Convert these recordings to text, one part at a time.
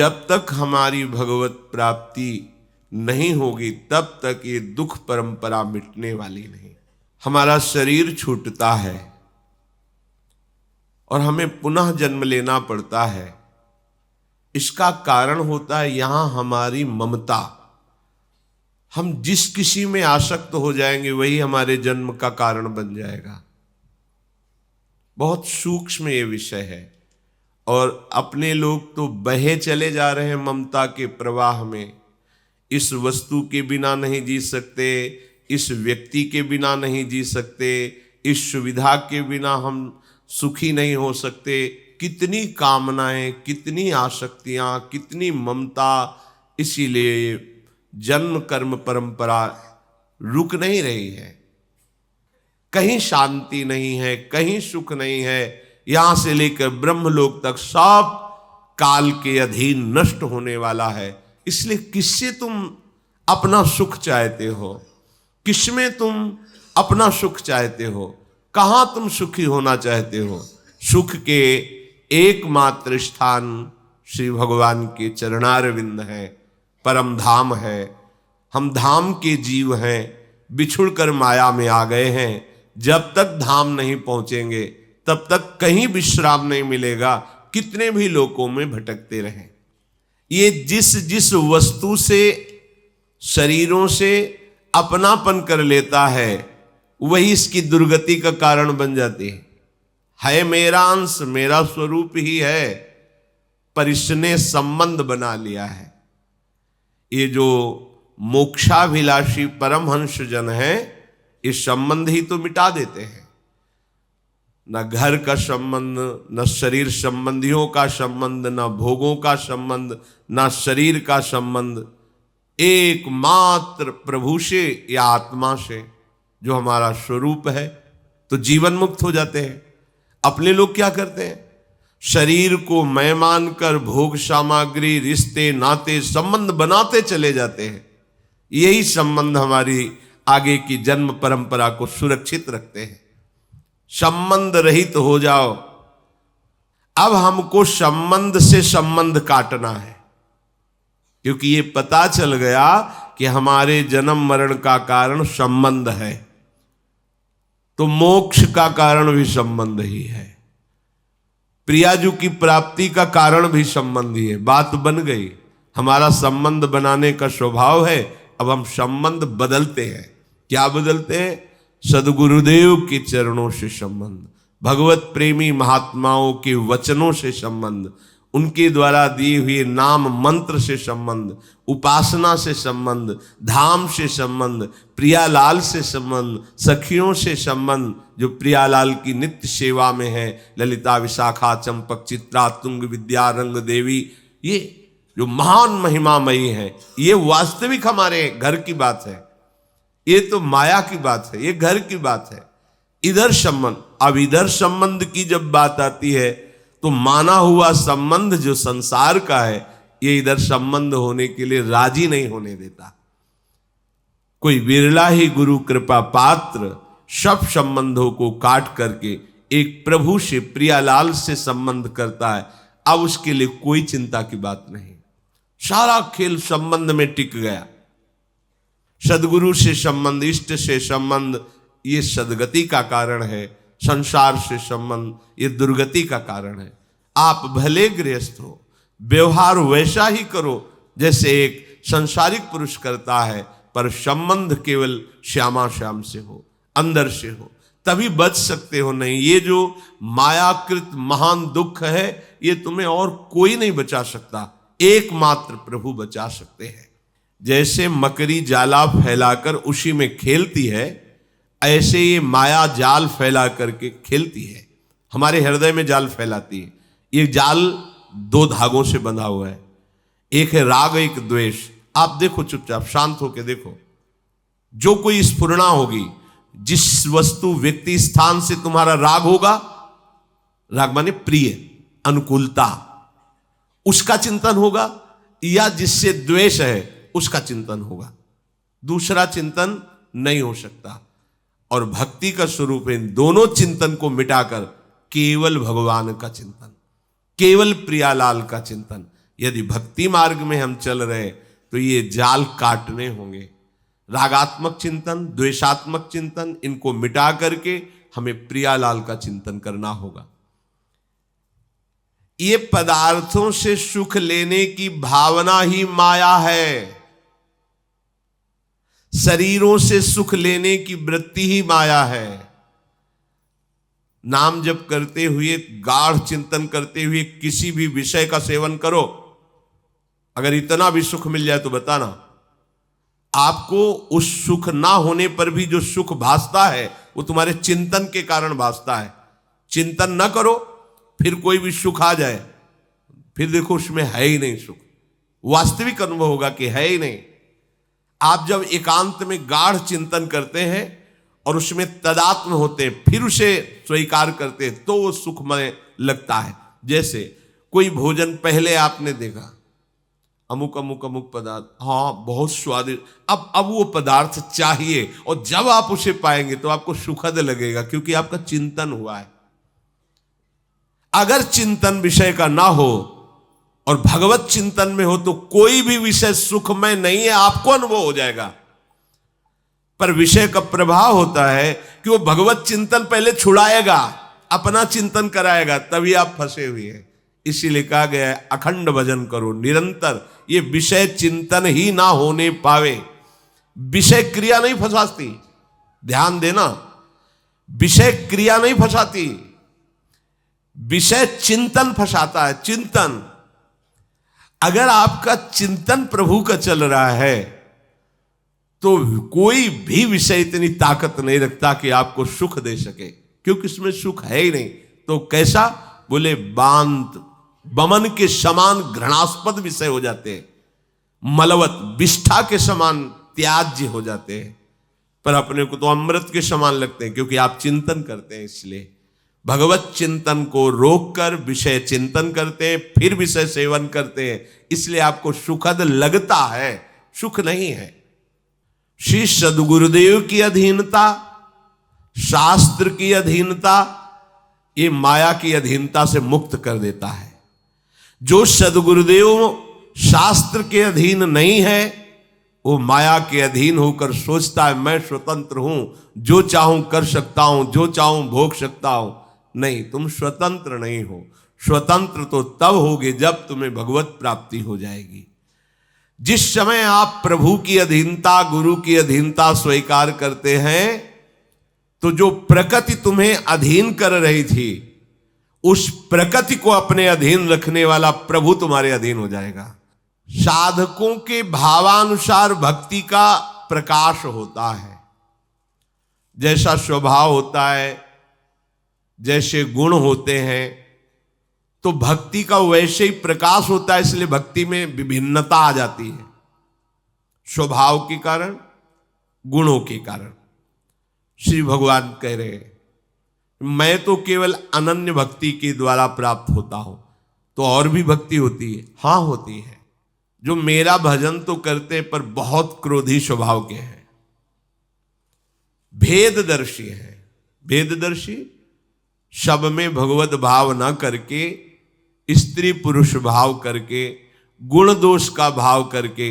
जब तक हमारी भगवत प्राप्ति नहीं होगी तब तक ये दुख परंपरा मिटने वाली नहीं। हमारा शरीर छूटता है और हमें पुनः जन्म लेना पड़ता है। इसका कारण होता है यहां हमारी ममता। हम जिस किसी में आसक्त हो जाएंगे वही हमारे जन्म का कारण बन जाएगा। बहुत सूक्ष्म ये विषय है और अपने लोग तो बहे चले जा रहे हैं ममता के प्रवाह में। इस वस्तु के बिना नहीं जी सकते, इस व्यक्ति के बिना नहीं जी सकते, इस सुविधा के बिना हम सुखी नहीं हो सकते। कितनी कामनाएं, कितनी आसक्तियां, कितनी ममता। इसीलिए जन्म कर्म परंपरा रुक नहीं रही है। कहीं शांति नहीं है, कहीं सुख नहीं है। यहां से लेकर ब्रह्मलोक तक सब काल के अधीन नष्ट होने वाला है। इसलिए किससे तुम अपना सुख चाहते हो? किसमें तुम अपना सुख चाहते हो? कहां तुम सुखी होना चाहते हो? सुख के एकमात्र स्थान श्री भगवान के चरणारविंद है, परम धाम है। हम धाम के जीव हैं, बिछुड़कर माया में आ गए हैं। जब तक धाम नहीं पहुंचेंगे तब तक कहीं विश्राम नहीं मिलेगा। कितने भी लोकों में भटकते रहें। ये जिस जिस वस्तु से, शरीरों से अपनापन कर लेता है वही इसकी दुर्गति का कारण बन जाती है मेरा अंश, मेरा स्वरूप ही है, पर इसने संबंध बना लिया है। ये जो मोक्षाभिलाषी परमहंस जन है, इस संबंध ही तो मिटा देते हैं। न घर का संबंध, न शरीर संबंधियों का संबंध, न भोगों का संबंध, न शरीर का संबंध। एकमात्र प्रभु से या आत्मा से, जो हमारा स्वरूप है, तो जीवन मुक्त हो जाते हैं। अपने लोग क्या करते हैं? शरीर को मैं मानकर भोग सामग्री, रिश्ते, नाते, संबंध बनाते चले जाते हैं। यही संबंध हमारी आगे की जन्म परंपरा को सुरक्षित रखते हैं। संबंध रहित हो जाओ। अब हमको संबंध से संबंध काटना है, क्योंकि ये पता चल गया कि हमारे जन्म मरण का कारण संबंध है, तो मोक्ष का कारण भी संबंध ही है। प्रियाजू की प्राप्ति का कारण भी संबंध ही है। बात बन गई। हमारा संबंध बनाने का स्वभाव है। अब हम संबंध बदलते हैं। क्या बदलते हैं? सदगुरुदेव के चरणों से संबंध, भगवत प्रेमी महात्माओं के वचनों से संबंध, उनके द्वारा दिए हुए नाम मंत्र से संबंध, उपासना से संबंध, धाम से संबंध, प्रियालाल से संबंध, सखियों से संबंध, जो प्रियालाल की नित्य सेवा में है। ललिता, विशाखा, चंपक, चित्रा, तुंग, विद्या, रंग देवी, ये जो महान महिमामयी है, ये वास्तविक हमारे घर की बात है। ये तो माया की बात है, ये घर की बात है। इधर संबंध। अब इधर संबंध की जब बात आती है तो माना हुआ संबंध जो संसार का है, ये इधर संबंध होने के लिए राजी नहीं होने देता। कोई विरला ही गुरु कृपा पात्र सब संबंधों को काट करके एक प्रभु से, प्रियालाल से संबंध करता है। अब उसके लिए कोई चिंता की बात नहीं। सारा खेल संबंध में टिक गया। सदगुरु से संबंध, इष्ट से संबंध, ये सदगति का कारण है। संसार से संबंध, ये दुर्गति का कारण है। आप भले गृहस्थ हो, व्यवहार वैसा ही करो जैसे एक संसारिक पुरुष करता है, पर संबंध केवल श्यामा श्याम से हो, अंदर से हो, तभी बच सकते हो। नहीं, ये जो मायाकृत महान दुख है, ये तुम्हें और कोई नहीं बचा सकता, एकमात्र प्रभु बचा सकते हैं। जैसे मकड़ी जाला फैलाकर उसी में खेलती है, ऐसे ये माया जाल फैला करके खेलती है। हमारे हृदय में जाल फैलाती है। ये जाल दो धागों से बंधा हुआ है। एक है राग, एक द्वेष। आप देखो, चुपचाप शांत होकर देखो। जो कोई स्फुरणा होगी, जिस वस्तु, व्यक्ति, स्थान से तुम्हारा राग होगा, राग माने प्रिय, अनुकूलता, उसका चिंतन होगा, या जिससे द्वेष है उसका चिंतन होगा। दूसरा चिंतन नहीं हो सकता। और भक्ति का स्वरूप है इन दोनों चिंतन को मिटाकर केवल भगवान का चिंतन, केवल प्रियालाल का चिंतन। यदि भक्ति मार्ग में हम चल रहे हैं तो ये जाल काटने होंगे। रागात्मक चिंतन, द्वेषात्मक चिंतन, इनको मिटा करके हमें प्रियालाल का चिंतन करना होगा। ये पदार्थों से सुख लेने की भावना ही माया है। शरीरों से सुख लेने की वृत्ति ही माया है। नाम जप करते हुए, गाढ़ चिंतन करते हुए किसी भी विषय का सेवन करो, अगर इतना भी सुख मिल जाए तो बताना, आपको उस सुख ना होने पर भी जो सुख भासता है वो तुम्हारे चिंतन के कारण भासता है। चिंतन ना करो, फिर कोई भी सुख आ जाए, फिर देखो उसमें है ही नहीं सुख। वास्तविक अनुभव होगा कि है ही नहीं। आप जब एकांत में गाढ़ चिंतन करते हैं और उसमें तदात्म होते हैं, फिर उसे स्वीकार करते हैं, तो वो सुखमय लगता है। जैसे कोई भोजन पहले आपने देखा, अमुक अमुक अमुक पदार्थ, हाँ बहुत स्वादिष्ट, अब वो पदार्थ चाहिए, और जब आप उसे पाएंगे तो आपको सुखद लगेगा, क्योंकि आपका चिंतन हुआ है। अगर चिंतन विषय का ना हो और भगवत चिंतन में हो तो कोई भी विषय सुखमय नहीं है, आपको अनुभव हो जाएगा। पर विषय का प्रभाव होता है कि वो भगवत चिंतन पहले छुड़ाएगा, अपना चिंतन कराएगा, तभी आप फंसे हुए हैं। इसीलिए कहा गया है अखंड भजन करो निरंतर। ये विषय चिंतन ही ना होने पावे, विषय क्रिया नहीं फंसाती। ध्यान देना, विषय क्रिया नहीं फंसाती, विषय चिंतन फंसाता है। चिंतन, अगर आपका चिंतन प्रभु का चल रहा है तो कोई भी विषय इतनी ताकत नहीं रखता कि आपको सुख दे सके, क्योंकि इसमें सुख है ही नहीं। तो कैसा? बोले बांत बमन के समान घृणास्पद विषय हो जाते हैं, मलवत विष्ठा के समान त्याज्य हो जाते हैं, पर अपने को तो अमृत के समान लगते हैं, क्योंकि आप चिंतन करते हैं। इसलिए भगवत चिंतन को रोककर विषय चिंतन करते हैं, फिर विषय सेवन करते हैं, इसलिए आपको सुखद लगता है, सुख नहीं है। श्री सद्गुरुदेव की अधीनता, शास्त्र की अधीनता, ये माया की अधीनता से मुक्त कर देता है। जो सद्गुरुदेव शास्त्र के अधीन नहीं है, वो माया के अधीन होकर सोचता है मैं स्वतंत्र हूं, जो चाहूं कर सकता हूं, जो चाहूं भोग सकता हूं। नहीं, तुम स्वतंत्र नहीं हो। स्वतंत्र तो तब होगे जब तुम्हें भगवत प्राप्ति हो जाएगी। जिस समय आप प्रभु की अधीनता, गुरु की अधीनता स्वीकार करते हैं, तो जो प्रकृति तुम्हें अधीन कर रही थी, उस प्रकृति को अपने अधीन रखने वाला प्रभु तुम्हारे अधीन हो जाएगा। साधकों के भावानुसार भक्ति का प्रकाश होता है। जैसा स्वभाव होता है, जैसे गुण होते हैं, तो भक्ति का वैसे ही प्रकाश होता है। इसलिए भक्ति में विभिन्नता आ जाती है, स्वभाव के कारण, गुणों के कारण। श्री भगवान कह रहे हैं मैं तो केवल अनन्य भक्ति के द्वारा प्राप्त होता हूं। तो और भी भक्ति होती है? हाँ होती है। जो मेरा भजन तो करते पर बहुत क्रोधी स्वभाव के हैं, भेददर्शी हैं। भेददर्शी सब में भगवत भाव ना करके, स्त्री पुरुष भाव करके, गुण दोष का भाव करके,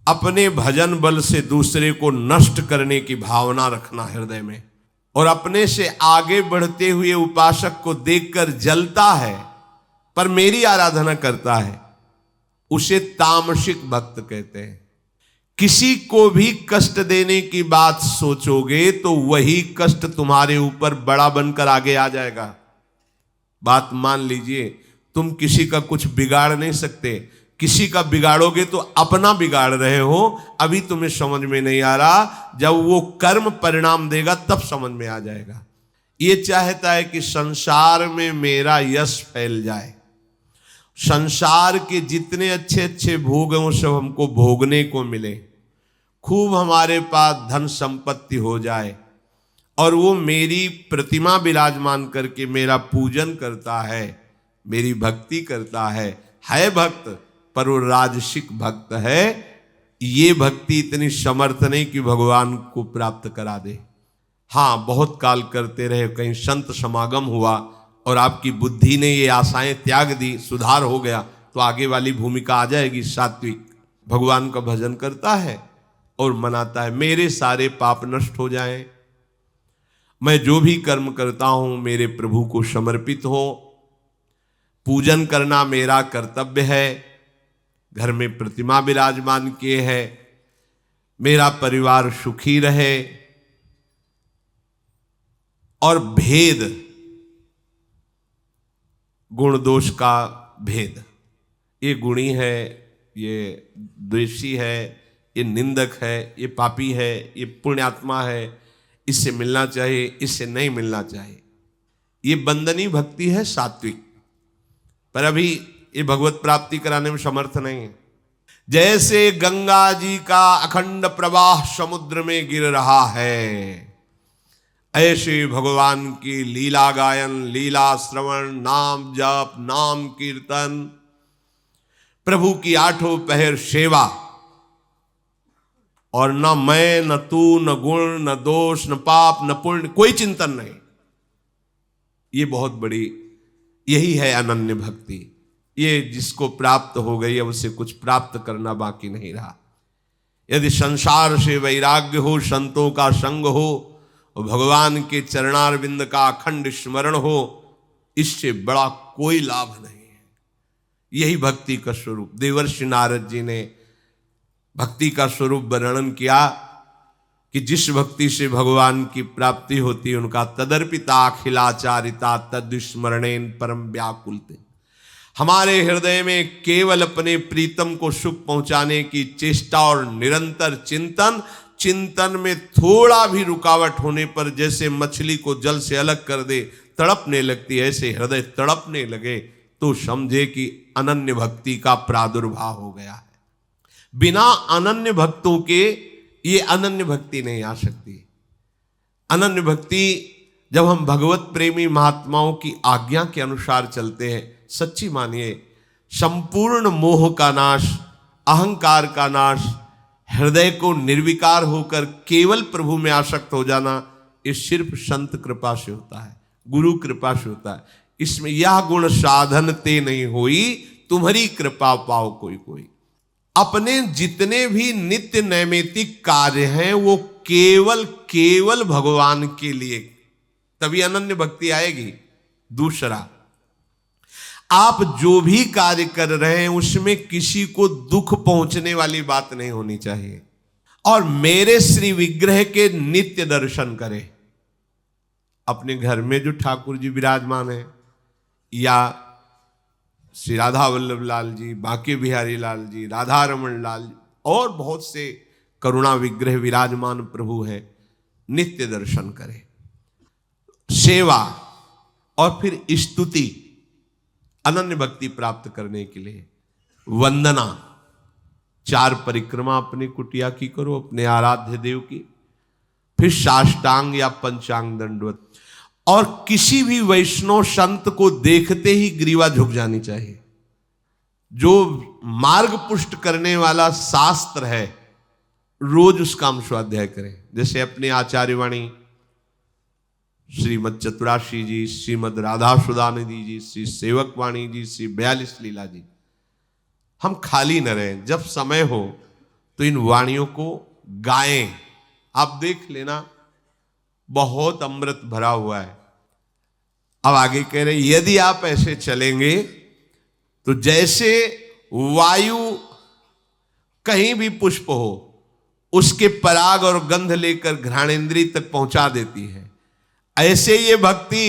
अपने भजन बल से दूसरे को नष्ट करने की भावना रखना हृदय में, और अपने से आगे बढ़ते हुए उपासक को देखकर जलता है पर मेरी आराधना करता है, उसे तामसिक भक्त कहते हैं। किसी को भी कष्ट देने की बात सोचोगे तो वही कष्ट तुम्हारे ऊपर बड़ा बनकर आगे आ जाएगा। बात मान लीजिए, तुम किसी का कुछ बिगाड़ नहीं सकते, किसी का बिगाड़ोगे तो अपना बिगाड़ रहे हो। अभी तुम्हें समझ में नहीं आ रहा, जब वो कर्म परिणाम देगा तब समझ में आ जाएगा। ये चाहता है कि संसार में मेरा यश फैल जाए, संसार के जितने अच्छे अच्छे भोग हैं वो सब हमको भोगने को मिले, खूब हमारे पास धन संपत्ति हो जाए, और वो मेरी प्रतिमा विराजमान करके मेरा पूजन करता है, मेरी भक्ति करता है भक्त, पर वो राजसिक भक्त है। ये भक्ति इतनी समर्थ नहीं कि भगवान को प्राप्त करा दे। हाँ, बहुत काल करते रहे, कहीं संत समागम हुआ और आपकी बुद्धि ने ये आशाएं त्याग दी, सुधार हो गया, तो आगे वाली भूमिका आ जाएगी सात्विक। भगवान का भजन करता है और मनाता है मेरे सारे पाप नष्ट हो जाएं, मैं जो भी कर्म करता हूं मेरे प्रभु को समर्पित हो, पूजन करना मेरा कर्तव्य है, घर में प्रतिमा विराजमान किए है, मेरा परिवार सुखी रहे। और भेद, गुण दोष का भेद, ये गुणी है, ये द्वेषी है, ये निंदक है, ये पापी है, ये पुण्यात्मा है, इससे मिलना चाहिए, इससे नहीं मिलना चाहिए, ये बंदनी भक्ति है सात्विक। पर अभी ये भगवत प्राप्ति कराने में समर्थ नहीं है। जैसे गंगा जी का अखंड प्रवाह समुद्र में गिर रहा है, ऐसे भगवान की लीला गायन, लीला श्रवण, नाम जप, नाम कीर्तन, प्रभु की आठों पहर सेवा, और न मैं, न तू, न गुण, न दोष, न पाप, न पुण्य, कोई चिंतन नहीं। ये बहुत बड़ी, यही है अनन्य भक्ति। ये जिसको प्राप्त हो गई अब उसे कुछ प्राप्त करना बाकी नहीं रहा। यदि संसार से वैराग्य हो, संतों का संग हो और भगवान के चरणारविंद का अखंड स्मरण हो, इससे बड़ा कोई लाभ नहीं है। यही भक्ति का स्वरूप। देवर्षि नारद जी ने भक्ति का स्वरूप वर्णन किया कि जिस भक्ति से भगवान की प्राप्ति होती है उनका तदर्पिता अखिलाचारिता तद्स्मरणेन परम व्याकुलते। हमारे हृदय में केवल अपने प्रीतम को सुख पहुंचाने की चेष्टा और निरंतर चिंतन, चिंतन में थोड़ा भी रुकावट होने पर जैसे मछली को जल से अलग कर दे तड़पने लगती है, ऐसे हृदय तड़पने लगे तो समझे कि अनन्य भक्ति का प्रादुर्भाव हो गया है। बिना अनन्य भक्तों के ये अनन्य भक्ति नहीं आ सकती। अनन्य भक्ति जब हम भगवत प्रेमी महात्माओं की आज्ञा के अनुसार चलते हैं, सच्ची मानिए संपूर्ण मोह का नाश, अहंकार का नाश, हृदय को निर्विकार होकर केवल प्रभु में आसक्त हो जाना, ये सिर्फ संत कृपा से होता है, गुरु कृपा से होता है। इसमें यह गुण साधन ते नहीं होई, तुम्हारी कृपा पाओ कोई कोई। अपने जितने भी नित्य नैमित्तिक कार्य हैं वो केवल केवल भगवान के लिए, तभी अनन्य भक्ति आएगी। दूसरा, आप जो भी कार्य कर रहे हैं उसमें किसी को दुख पहुंचने वाली बात नहीं होनी चाहिए। और मेरे श्री विग्रह के नित्य दर्शन करें। अपने घर में जो ठाकुर जी विराजमान है, या श्री राधा वल्लभ लाल जी, बांके बिहारी लाल जी, राधा रमन लाल जी, और बहुत से करुणा विग्रह विराजमान प्रभु है, नित्य दर्शन करें। सेवा और फिर स्तुति, अनन्य भक्ति प्राप्त करने के लिए वंदना, 4 परिक्रमा अपनी कुटिया की करो, अपने आराध्य देव की, फिर साष्टांग या पंचांग दंडवत। और किसी भी वैष्णव संत को देखते ही ग्रीवा झुक जानी चाहिए। जो मार्ग पुष्ट करने वाला शास्त्र है रोज उसका हम स्वाध्याय करें। जैसे अपने आचार्यवाणी श्रीमद चतुराशी जी, श्रीमद राधा सुधानिधि जी, श्री सेवक वाणी जी, श्री 42 लीला जी, हम खाली न रहें। जब समय हो तो इन वाणियों को गाएं। आप देख लेना बहुत अमृत भरा हुआ है। अब आगे कह रहे यदि आप ऐसे चलेंगे तो जैसे वायु कहीं भी पुष्प हो उसके पराग और गंध लेकर घ्राणेन्द्रिय तक पहुंचा देती है, ऐसे ये भक्ति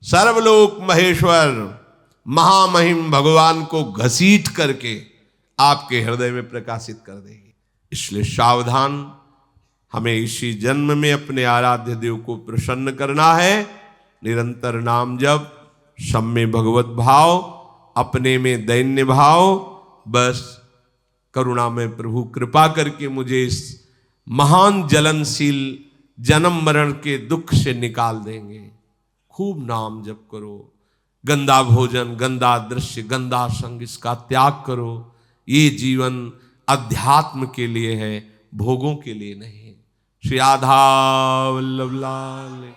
सर्वलोक महेश्वर महामहिम भगवान को घसीट करके आपके हृदय में प्रकाशित कर देगी। इसलिए सावधान, हमें इसी जन्म में अपने आराध्य देव को प्रसन्न करना है। निरंतर नाम जप, सब में भगवत भाव, अपने में दैन्य भाव, बस करुणा में प्रभु कृपा करके मुझे इस महान जलनशील जन्म मरण के दुख से निकाल देंगे। खूब नाम जप करो, गंदा भोजन, गंदा दृश्य, गंदा संग, इसका त्याग करो। ये जीवन अध्यात्म के लिए है, भोगों के लिए नहीं। श्री राधा वल्लभ लाल।